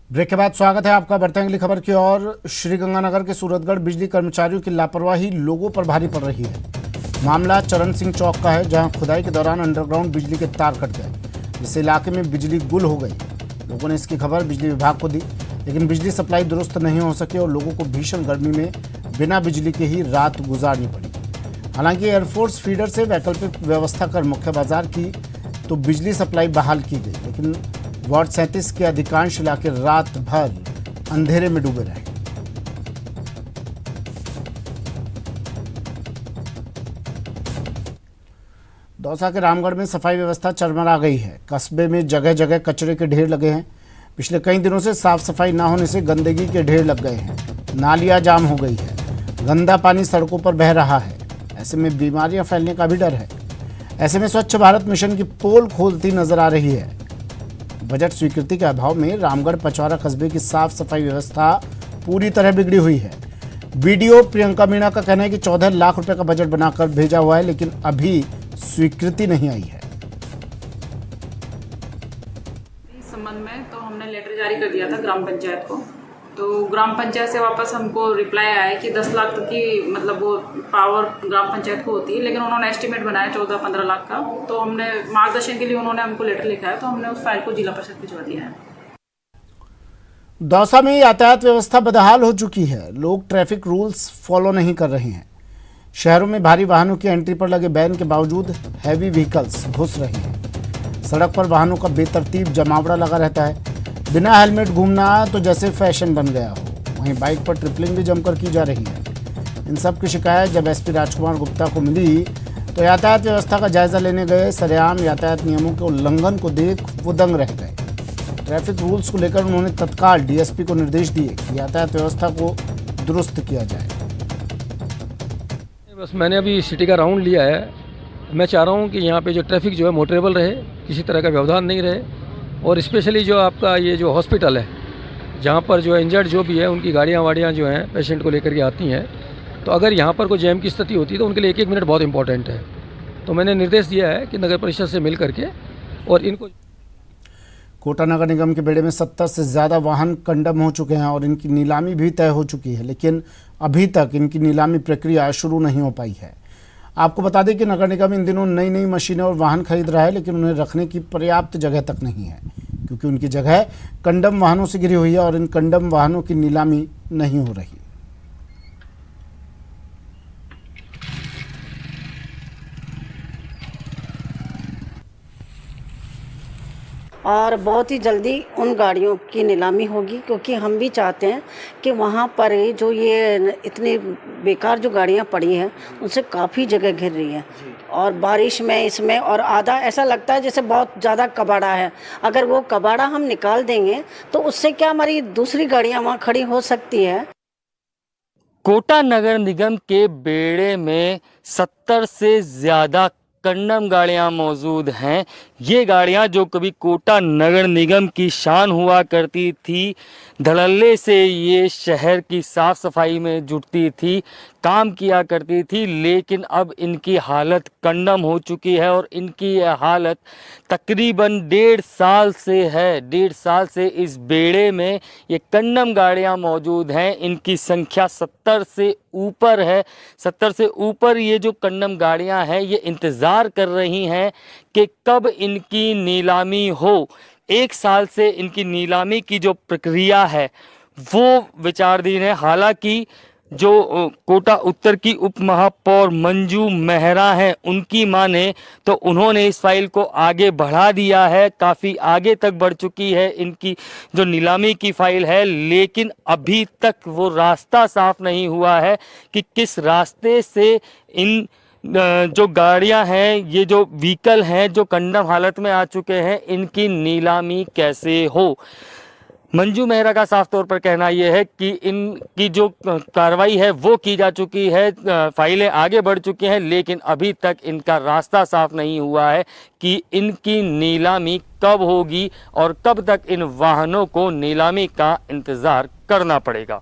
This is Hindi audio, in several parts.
ब्रेक के बाद स्वागत है आपका। बढ़ते हैं अगली खबर की ओर। श्रीगंगानगर के सूरतगढ़ बिजली कर्मचारियों की लापरवाही लोगों पर भारी पड़ रही है। मामला चरण सिंह चौक का है, जहां खुदाई के दौरान अंडरग्राउंड बिजली के तार कट गए, जिससे इलाके में बिजली गुल हो गई। लोगों ने इसकी खबर बिजली विभाग को दी, लेकिन बिजली सप्लाई दुरुस्त नहीं हो सकी और लोगों को भीषण गर्मी में बिना बिजली के ही रात गुजारनी पड़ी। हालांकि एयरफोर्स फीडर से वैकल्पिक व्यवस्था कर मुख्य बाजार की तो बिजली सप्लाई बहाल की गई, लेकिन वार्ड 37 के अधिकांश इलाके रात भर अंधेरे में डूबे रहे। दौसा के रामगढ़ में सफाई व्यवस्था चरमरा गई है। कस्बे में जगह जगह कचरे के ढेर लगे हैं। पिछले कई दिनों से साफ सफाई न होने से गंदगी के ढेर लग गए हैं। नालियां जाम हो गई है, गंदा पानी सड़कों पर बह रहा है। ऐसे में बीमारियां फैलने का भी डर है। ऐसे में स्वच्छ भारत मिशन की पोल खोलती नजर आ रही है। बजट स्वीकृति के अभाव में रामगढ़ पचौरा कस्बे की साफ सफाई व्यवस्था पूरी तरह बिगड़ी हुई है। बीडीओ प्रियंका मीणा का कहना है कि 14 लाख रुपए का बजट बनाकर भेजा हुआ है, लेकिन अभी स्वीकृति नहीं आई है। इस संबंध में तो हमने लेटर जारी कर दिया था ग्राम पंचायत को, तो ग्राम पंचायत से वापस हमको रिप्लाई आया है कि 10 लाख तक की मतलब वो पावर ग्राम पंचायत को होती है, लेकिन उन्होंने एस्टीमेट बनाया 14-15 लाख का। तो हमने मार्गदर्शन के लिए उन्होंने हमको लेटर लिखा है, तो हमने उस फाइल को जिला परिषद भिजवा दिया है। दौसा में यातायात व्यवस्था बदहाल हो चुकी है। लोग ट्रैफिक रूल्स फॉलो नहीं कर रहे हैं। शहरों में भारी वाहनों की एंट्री पर लगे बैन के बावजूद हैवी व्हीकल्स घुस रहे हैं। सड़क पर वाहनों का बेतरतीब जमावड़ा लगा रहता है। बिना हेलमेट घूमना तो जैसे फैशन बन गया हो। वहीं बाइक पर ट्रिपलिंग भी जमकर की जा रही है। इन सब की शिकायत जब एसपी राजकुमार गुप्ता को मिली तो यातायात व्यवस्था का जायजा लेने गए। सरेआम यातायात नियमों के उल्लंघन को देख वो दंग रह गए। ट्रैफिक रूल्स को लेकर उन्होंने तत्काल डीएसपी को निर्देश दिए कि यातायात व्यवस्था को दुरुस्त किया जाए। बस मैंने अभी सिटी का राउंड लिया है। मैं चाह रहा हूँ कि यहाँ पे जो ट्रैफिक जो है मोटरेबल रहे, किसी तरह का व्यवधान नहीं रहे। और स्पेशली जो आपका ये जो हॉस्पिटल है, जहाँ पर जो है इंजर्ड जो भी है उनकी गाड़ियाँ वाड़ियाँ जो हैं पेशेंट को लेकर के आती हैं, तो अगर यहाँ पर कोई जैम की स्थिति होती है तो उनके लिए 1-1 मिनट बहुत इंपॉर्टेंट है। तो मैंने निर्देश दिया है कि नगर परिषद से मिल करके और इनको। कोटा नगर निगम के बेड़े में 70 से ज़्यादा वाहन कंडम हो चुके हैं और इनकी नीलामी भी तय हो चुकी है, लेकिन अभी तक इनकी नीलामी प्रक्रिया शुरू नहीं हो पाई है। आपको बता दें कि नगर निगम इन दिनों नई नई मशीनें और वाहन खरीद रहा है, लेकिन उन्हें रखने की पर्याप्त जगह तक नहीं है, क्योंकि उनकी जगह कंडम वाहनों से घिरी हुई है और इन कंडम वाहनों की नीलामी नहीं हो रही। और बहुत ही जल्दी उन गाड़ियों की नीलामी होगी, क्योंकि हम भी चाहते हैं कि वहाँ पर जो ये इतनी बेकार जो गाड़ियाँ पड़ी हैं उनसे काफ़ी जगह घिर रही है। और बारिश में इसमें और आधा ऐसा लगता है जैसे बहुत ज़्यादा कबाड़ा है। अगर वो कबाड़ा हम निकाल देंगे तो उससे क्या हमारी दूसरी गाड़ियाँ वहाँ खड़ी हो सकती है। कोटा नगर निगम के बेड़े में 70 से ज़्यादा कंडम गाड़ियां मौजूद हैं। ये गाड़ियां जो कभी कोटा नगर निगम की शान हुआ करती थी, धड़ल्ले से ये शहर की साफ सफाई में जुटती थी, काम किया करती थी, लेकिन अब इनकी हालत कंडम हो चुकी है और इनकी यह हालत तकरीबन 1.5 साल से है। 1.5 साल से इस बेड़े में ये कंडम गाड़ियां मौजूद हैं। इनकी संख्या 70 से ऊपर है। 70 से ऊपर ये जो कंडम गाड़ियां हैं ये इंतज़ार कर रही हैं कि कब इनकी नीलामी हो। 1 साल से इनकी नीलामी की जो प्रक्रिया है वो विचाराधीन है। हालांकि जो कोटा उत्तर की उप महापौर मंजू मेहरा हैं, उनकी माने तो उन्होंने इस फाइल को आगे बढ़ा दिया है, काफ़ी आगे तक बढ़ चुकी है इनकी जो नीलामी की फाइल है, लेकिन अभी तक वो रास्ता साफ नहीं हुआ है कि किस रास्ते से इन जो गाड़ियां हैं, ये जो व्हीकल हैं जो कंडम हालत में आ चुके हैं, इनकी नीलामी कैसे हो। मंजू मेहरा का साफ तौर पर कहना यह है कि इनकी जो कार्रवाई है वो की जा चुकी है, फाइलें आगे बढ़ चुकी हैं, लेकिन अभी तक इनका रास्ता साफ नहीं हुआ है कि इनकी नीलामी कब होगी और कब तक इन वाहनों को नीलामी का इंतज़ार करना पड़ेगा।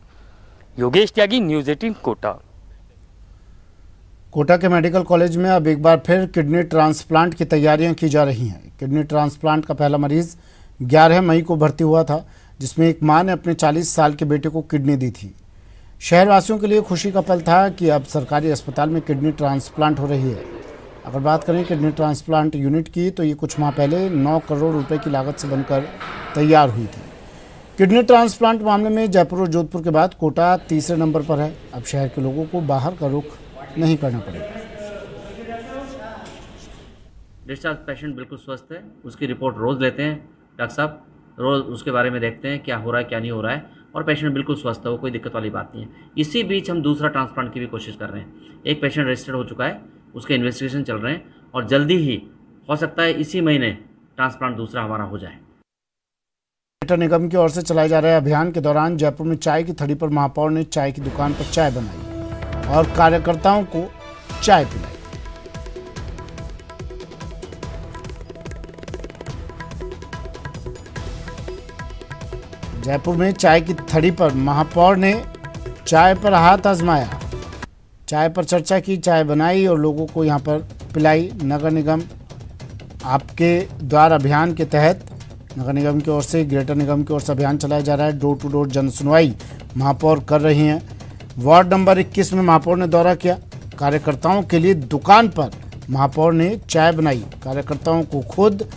योगेश त्यागी, न्यूज़ 18 कोटा। कोटा के मेडिकल कॉलेज में अब एक बार फिर किडनी ट्रांसप्लांट की तैयारियां की जा रही हैं। किडनी ट्रांसप्लांट का पहला मरीज 11 मई को भर्ती हुआ था, जिसमें एक मां ने अपने 40 साल के बेटे को किडनी दी थी। शहरवासियों के लिए खुशी का पल था कि अब सरकारी अस्पताल में किडनी ट्रांसप्लांट हो रही है। अगर बात करें किडनी ट्रांसप्लांट यूनिट की, तो ये कुछ माह पहले 9 करोड़ रुपए की लागत से बनकर तैयार हुई थी। किडनी ट्रांसप्लांट मामले में जयपुर और जोधपुर के बाद कोटा तीसरे नंबर पर है। अब शहर के लोगों को बाहर का रुख नहीं करना पड़ेगा। डिस्चार्ज पेशेंट बिल्कुल स्वस्थ है, उसकी रिपोर्ट रोज़ लेते हैं डॉक्टर साहब, रोज़ उसके बारे में देखते हैं क्या हो रहा है क्या नहीं हो रहा है, और पेशेंट बिल्कुल स्वस्थ है, वो कोई दिक्कत वाली बात नहीं है। इसी बीच हम दूसरा ट्रांसप्लांट की भी कोशिश कर रहे हैं। एक पेशेंट रजिस्टर्ड हो चुका है, उसके इन्वेस्टिगेशन चल रहे हैं और जल्दी ही हो सकता है इसी महीने ट्रांसप्लांट दूसरा हमारा हो जाए। नगर निगम की ओर से चलाए जा रहे अभियान के दौरान जयपुर में चाय की थड़ी पर महापौर ने चाय की दुकान पर चाय बनाई और कार्यकर्ताओं को चाय पिलाई। जयपुर में चाय की थड़ी पर महापौर ने चाय पर हाथ आजमाया, चाय पर चर्चा की, चाय बनाई और लोगों को यहां पर पिलाई। नगर निगम आपके द्वार अभियान के तहत नगर निगम की ओर से, ग्रेटर निगम की ओर से अभियान चलाया जा रहा है। डोर टू डोर जन सुनवाई महापौर कर रही हैं। वार्ड नंबर 21 में महापौर ने दौरा किया। कार्यकर्ताओं के लिए दुकान पर महापौर ने चाय बनाई, कार्यकर्ताओं को खुद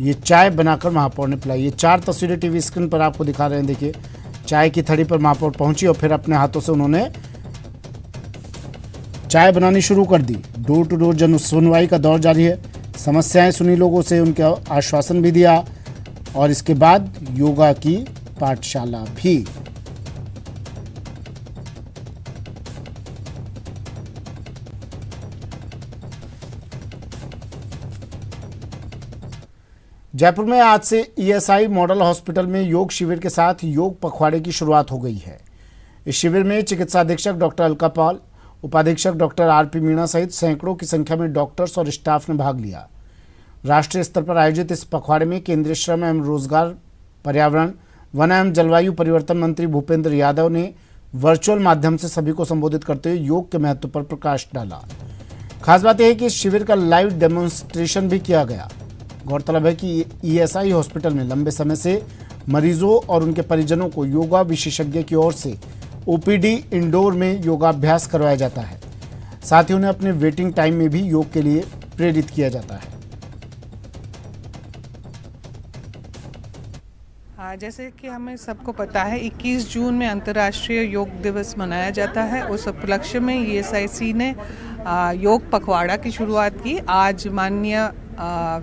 ये चाय बनाकर महापौर ने पिलाई। ये 4 तस्वीरें टीवी स्क्रीन पर आपको दिखा रहे हैं। देखिए, चाय की थड़ी पर महापौर पहुंची और फिर अपने हाथों से उन्होंने चाय बनानी शुरू कर दी। डोर टू डोर जन सुनवाई का दौर जारी है। समस्याएं सुनी लोगों से, उनके आश्वासन भी दिया और इसके बाद योगा की पाठशाला भी। जयपुर में आज से ईएसआई मॉडल हॉस्पिटल में योग शिविर के साथ योग पखवाड़े की शुरुआत हो गई है। इस शिविर में चिकित्सा अधीक्षक डॉक्टर अलका पॉल, उपाधीक्षक डॉक्टर आरपी मीणा सहित सैकड़ों की संख्या में डॉक्टर्स और स्टाफ ने भाग लिया। राष्ट्रीय स्तर पर आयोजित इस पखवाड़े में केंद्रीय श्रम एवं रोजगार, पर्यावरण, वन एवं जलवायु परिवर्तन मंत्री भूपेंद्र यादव ने वर्चुअल माध्यम से सभी को संबोधित करते हुए योग के महत्व पर प्रकाश डाला। खास बात यह है कि इस शिविर का लाइव डेमोन्स्ट्रेशन भी किया गया। गौरतलब है कि ईएसआई हॉस्पिटल में लंबे समय से मरीजों और उनके परिजनों को योगा विशेषज्ञ की ओर से ओपीडी इंडोर में योगाभ्यास करवाया जाता है। साथ ही उन्हें अपने वेटिंग टाइम में भी योग के लिए प्रेरित किया जाता है। जैसे कि हमें सबको पता है 21 जून में अंतर्राष्ट्रीय योग दिवस मनाया जाता है। उस उपलक्ष्य में ईएसआईसी ने योग पखवाड़ा की शुरुआत की। आज माननीय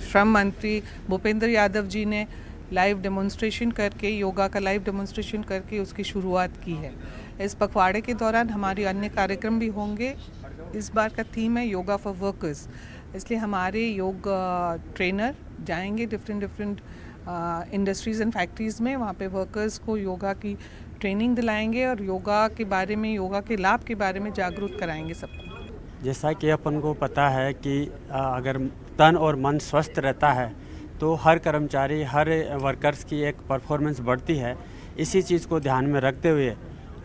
श्रम मंत्री भूपेंद्र यादव जी ने लाइव डेमोन्स्ट्रेशन करके, योगा का लाइव डेमोन्स्ट्रेशन करके उसकी शुरुआत की है। इस पखवाड़े के दौरान हमारे अन्य कार्यक्रम भी होंगे। इस बार का थीम है योगा फॉर वर्कर्स, इसलिए हमारे योग ट्रेनर जाएंगे डिफरेंट इंडस्ट्रीज़ एंड फैक्ट्रीज़ में, वहाँ पे वर्कर्स को योगा की ट्रेनिंग दिलाएंगे और योगा के बारे में, योगा के लाभ के बारे में जागरूक कराएंगे सबको। जैसा कि अपन को पता है कि अगर तन और मन स्वस्थ रहता है तो हर कर्मचारी, हर वर्कर्स की एक परफॉर्मेंस बढ़ती है। इसी चीज़ को ध्यान में रखते हुए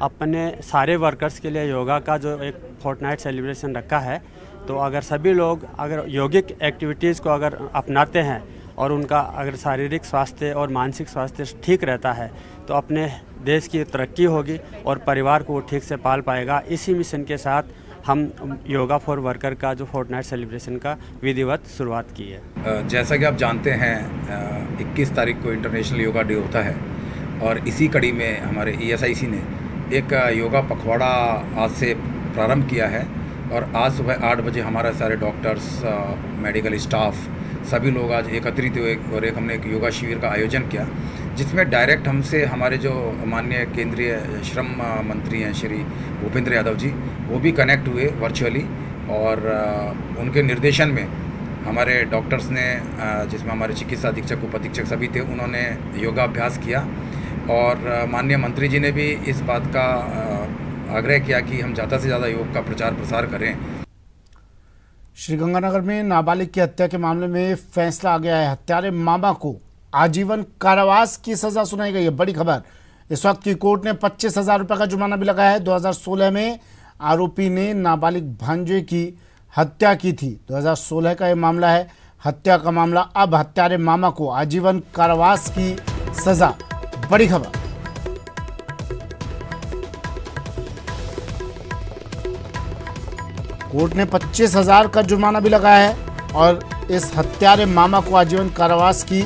अपने सारे वर्कर्स के लिए योगा का जो एक फोर्टनाइट सेलिब्रेशन रखा है, तो अगर सभी लोग अगर यौगिक एक्टिविटीज़ को अगर अपनाते हैं और उनका अगर शारीरिक स्वास्थ्य और मानसिक स्वास्थ्य ठीक रहता है तो अपने देश की तरक्की होगी और परिवार को ठीक से पाल पाएगा। इसी मिशन के साथ हम योगा फॉर वर्कर का जो फोर्टनाइट सेलिब्रेशन का विधिवत शुरुआत की है। जैसा कि आप जानते हैं 21 तारीख को इंटरनेशनल योगा डे होता है और इसी कड़ी में हमारे ईएसआईसी ने एक योगा पखवाड़ा आज से प्रारंभ किया है और आज सुबह 8 बजे हमारे सारे डॉक्टर्स, मेडिकल स्टाफ सभी लोग आज एकत्रित हुए और हमने एक योगा शिविर का आयोजन किया, जिसमें डायरेक्ट हमसे हमारे जो माननीय केंद्रीय श्रम मंत्री हैं श्री भूपेंद्र यादव जी, वो भी कनेक्ट हुए वर्चुअली और उनके निर्देशन में हमारे डॉक्टर्स ने, जिसमें हमारे चिकित्सा अधीक्षक, उपाधीक्षक सभी थे, उन्होंने योगाभ्यास किया और माननीय मंत्री जी ने भी इस बात का आग्रह किया कि हम ज़्यादा से ज़्यादा योग का प्रचार प्रसार करें। श्रीगंगानगर में नाबालिग की हत्या के मामले में फैसला आ गया है। हत्यारे मामा को आजीवन कारावास की सजा सुनाई गई है। बड़ी खबर, इस वक्त की कोर्ट ने 25,000 रुपये का जुर्माना भी लगाया है। 2016 में आरोपी ने नाबालिग भांजे की हत्या की थी। 2016 का यह मामला है, हत्या का मामला। अब हत्यारे मामा को आजीवन कारावास की सजा। बड़ी खबर। कोर्ट ने 25,000 का जुर्माना भी लगाया है और इस हत्यारे मामा को आजीवन कारावास की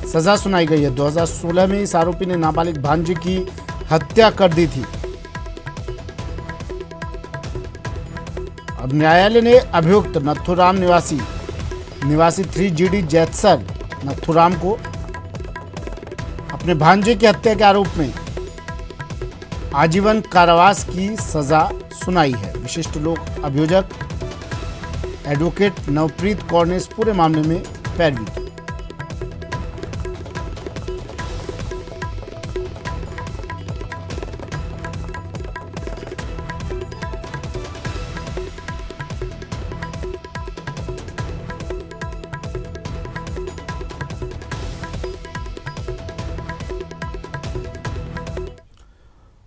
सजा सुनाई गई है। 2016 में इस आरोपी ने नाबालिग भांजी की हत्या कर दी थी। अब न्यायालय ने अभियुक्त नथुराम निवासी 3GD जैतसर नथुराम को अपने भांजे की हत्या के आरोप में आजीवन कारावास की सजा सुनाई है। विशिष्ट लोक अभियोजक एडवोकेट नवप्रीत कौर ने इस पूरे मामले में पैरवी की।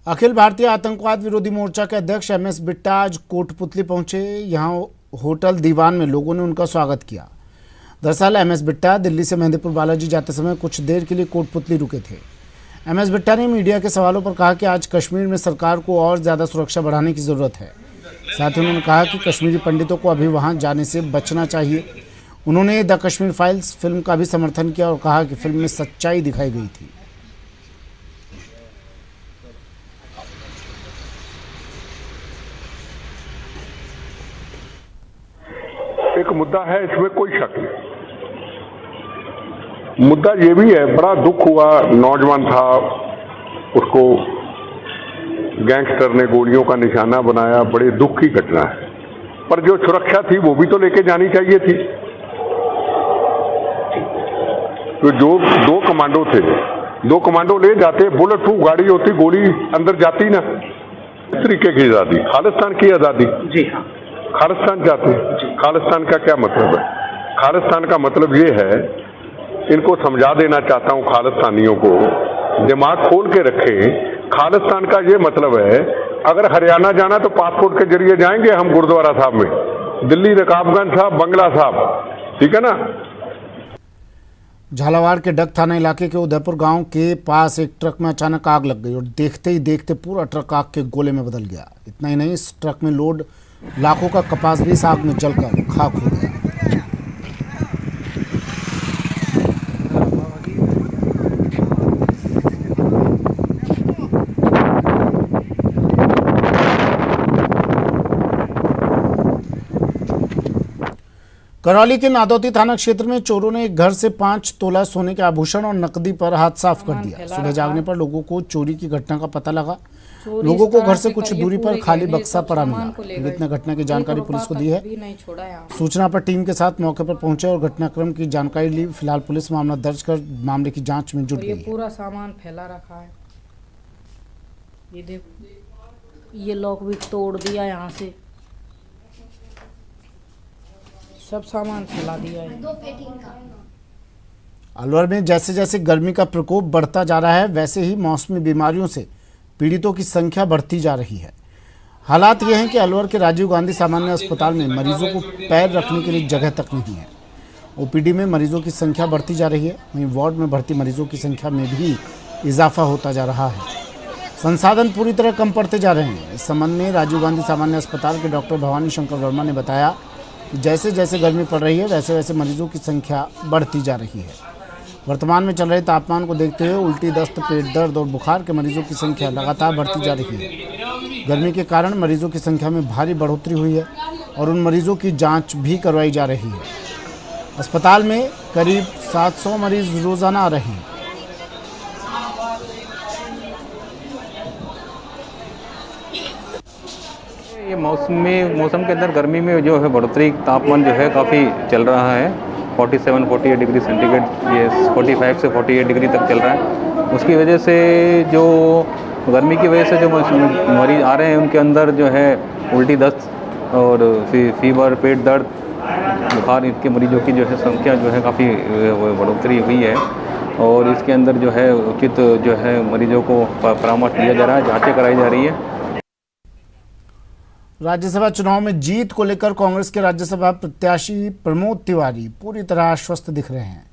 अखिल भारतीय आतंकवाद विरोधी मोर्चा के अध्यक्ष MS बिट्टा आज कोटपुतली पहुंचे। यहां होटल दीवान में लोगों ने उनका स्वागत किया। दरअसल MS बिट्टा दिल्ली से मेहंदीपुर बालाजी जाते समय कुछ देर के लिए कोटपुतली रुके थे। MS बिट्टा ने मीडिया के सवालों पर कहा कि आज कश्मीर में सरकार को और ज़्यादा सुरक्षा बढ़ाने की ज़रूरत है। साथ ही उन्होंने कहा कि कश्मीरी पंडितों को अभी वहां जाने से बचना चाहिए। उन्होंने द कश्मीर फाइल्स फिल्म का भी समर्थन किया और कहा कि फिल्म में सच्चाई दिखाई गई थी। एक मुद्दा है, इसमें कोई शक नहीं। मुद्दा ये भी है, बड़ा दुख हुआ, नौजवान था, उसको गैंगस्टर ने गोलियों का निशाना बनाया, बड़े दुख की घटना है। पर जो सुरक्षा थी वो भी तो लेके जानी चाहिए थी। तो जो दो कमांडो थे, 2 कमांडो ले जाते, बुलेट प्रूफ गाड़ी होती, गोली अंदर जाती ना। इस तरीके की आज़ादी, खालिस्तान की आज़ादी। जी हाँ, खालिस्तान चाहते हैं। खालिस्तान का क्या मतलब है? खालिस्तान का मतलब ये है, इनको समझा देना चाहता हूँ खालिस्तानियों को, दिमाग खोल के रखें। खालिस्तान का ये मतलब है, अगर हरियाणा जाना तो पासपोर्ट के जरिए जाएंगे हम गुरुद्वारा साहब में, दिल्ली रकाबगंज साहब, बंगला साहब, ठीक है ना। झालावाड़ के डग थाना इलाके के उदयपुर गांव के पास एक ट्रक में अचानक आग लग गई और देखते ही देखते पूरा ट्रक आग के गोले में बदल गया। इतना ही नहीं, इस ट्रक में लोड लाखों का कपास भी इस आग में जलकर खाक हो गया। करौली के नादौती थाना क्षेत्र में चोरों ने एक घर से 5 तोला सोने के आभूषण और नकदी पर हाथ साफ कर दिया। सुबह जागने पर लोगों को चोरी की घटना का पता लगा। लोगों को घर से कुछ दूरी पर खाली बक्सा पड़ा मिला। पीड़ित ने घटना की जानकारी पुलिस को दी है। सूचना पर टीम के साथ मौके पर पहुंचे और घटनाक्रम की जानकारी ली। फिलहाल पुलिस मामला दर्ज कर मामले की जांच में जुट गई है। पूरा सामान फैला रखा है, ये देखो, ये लॉक भी तोड़ दिया, यहाँ से सब सामान फैला दिया है। अलवर में जैसे जैसे गर्मी का प्रकोप बढ़ता जा रहा है, वैसे ही मौसमी बीमारियों से पीड़ितों की संख्या बढ़ती जा रही है। हालात ये हैं कि अलवर के राजीव गांधी सामान्य अस्पताल में मरीजों को पैर रखने के लिए जगह तक नहीं है। ओपीडी में मरीजों की संख्या बढ़ती जा रही है, वहीं वार्ड में भर्ती मरीजों की संख्या में भी इजाफा होता जा रहा है। संसाधन पूरी तरह कम पड़ते जा रहे हैं। इस संबंध में राजीव गांधी सामान्य अस्पताल के डॉक्टर भवानी शंकर वर्मा ने बताया कि जैसे जैसे गर्मी पड़ रही है, वैसे वैसे मरीजों की संख्या बढ़ती जा रही है। वर्तमान में चल रहे तापमान को देखते हुए उल्टी, दस्त, पेट दर्द और बुखार के मरीजों की संख्या लगातार बढ़ती जा रही है। गर्मी के कारण मरीजों की संख्या में भारी बढ़ोतरी हुई है और उन मरीजों की जांच भी करवाई जा रही है। अस्पताल में करीब 700 मरीज रोजाना आ रहे हैं। ये मौसम के अंदर गर्मी में जो है बढ़ोतरी, तापमान जो है काफ़ी चल रहा है। 47-48 डिग्री सेंटीग्रेड, ये 45 से 48 डिग्री तक चल रहा है। उसकी वजह से जो गर्मी की वजह से जो मरीज आ रहे हैं, उनके अंदर जो है उल्टी, दस्त और फीवर, पेट दर्द, बुखार, इनके मरीजों की जो है संख्या जो है काफ़ी बढ़ोतरी हुई है। और इसके अंदर जो है उचित जो है मरीजों को परामर्श दिया जा रहा है, जाँचें कराई जा रही है। राज्यसभा चुनाव में जीत को लेकर कांग्रेस के राज्यसभा प्रत्याशी प्रमोद तिवारी पूरी तरह आश्वस्त दिख रहे हैं।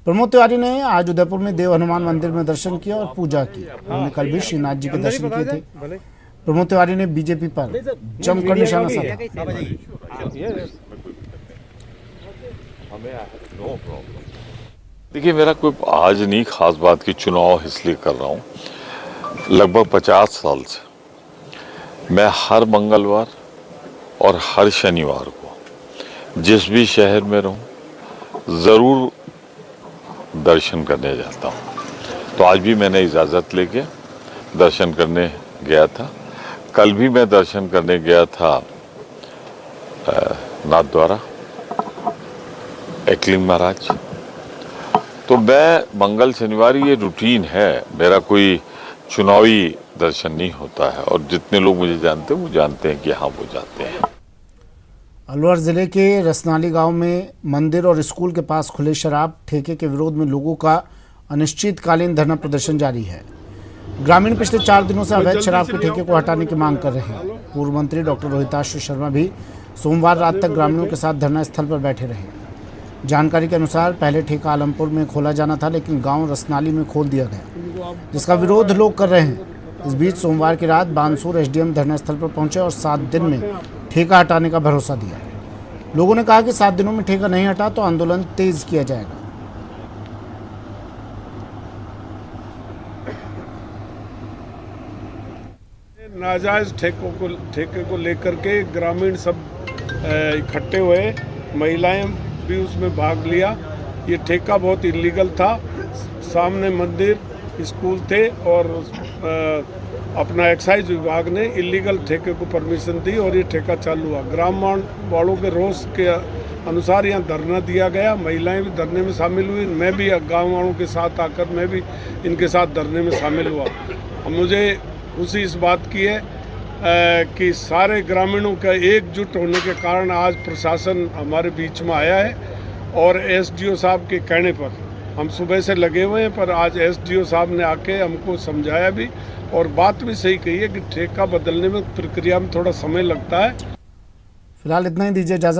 प्रमोद तिवारी ने आज उदयपुर में देव हनुमान मंदिर में दर्शन किया और पूजा की। उन्होंने कल भी श्रीनाथ जी के दर्शन किए थे। प्रमोद तिवारी ने बीजेपी पर जमकर निशाना साधा। देखिए, मेरा कोई आज नहीं खास बात की चुनाव इसलिए कर रहा हूँ। लगभग 50 साल से मैं हर मंगलवार और हर शनिवार को जिस भी शहर में रहूं ज़रूर दर्शन करने जाता हूं। तो आज भी मैंने इजाज़त लेके दर्शन करने गया था। कल भी मैं दर्शन करने गया था नाथ द्वारा एकलिंग महाराज। तो मैं मंगल शनिवार ये रूटीन है मेरा, कोई चुनावी दर्शन नहीं होता है। और जितने लोग मुझे जानते हैं वो जानते हैं कि हाँ वो जाते हैं। अलवर जिले के रसनाली गांव में मंदिर और स्कूल के पास खुले शराब ठेके के विरोध में लोगों का अनिश्चितकालीन धरना प्रदर्शन जारी है। ग्रामीण पिछले 4 दिनों से अवैध शराब के ठेके को हटाने की मांग कर रहे हैं। पूर्व मंत्री डॉक्टर रोहिताश शर्मा भी सोमवार रात तक ग्रामीणों के साथ धरना स्थल पर बैठे रहे। जानकारी के अनुसार पहले ठेका आलमपुर में खोला जाना था, लेकिन गांव रसनाली में खोल दिया गया, जिसका विरोध लोग कर रहे हैं। इस बीच सोमवार की रात बानसूर एसडीएम धरना स्थल पर पहुंचे और 7 दिन में ठेका हटाने का भरोसा दिया। लोगों ने कहा कि 7 दिनों में ठेका नहीं हटा तो आंदोलन तेज किया जाएगा। नाजायज ठेके को लेकर के ग्रामीण सब इकट्ठे हुए, महिलाएं भी उसमें भाग लिया। ये ठेका बहुत इलीगल था। सामने मंदिर, स्कूल थे और अपना एक्साइज विभाग ने इलीगल ठेके को परमिशन दी और ये ठेका चालू हुआ। ग्राम वालों के रोष के अनुसार यहाँ धरना दिया गया। महिलाएं भी धरने में शामिल हुई। मैं भी गाँव वालों के साथ आकर मैं भी इनके साथ धरने में शामिल हुआ। मुझे खुशी इस बात की है कि सारे ग्रामीणों का एकजुट होने के कारण आज प्रशासन हमारे बीच में आया है। और एसडीओ साहब के कहने पर हम सुबह से लगे हुए हैं, पर आज एसडीओ साहब ने आके हमको समझाया भी और बात भी सही कही है कि ठेका बदलने में प्रक्रिया में थोड़ा समय लगता है। फिलहाल इतना ही, दीजिए इजाजत।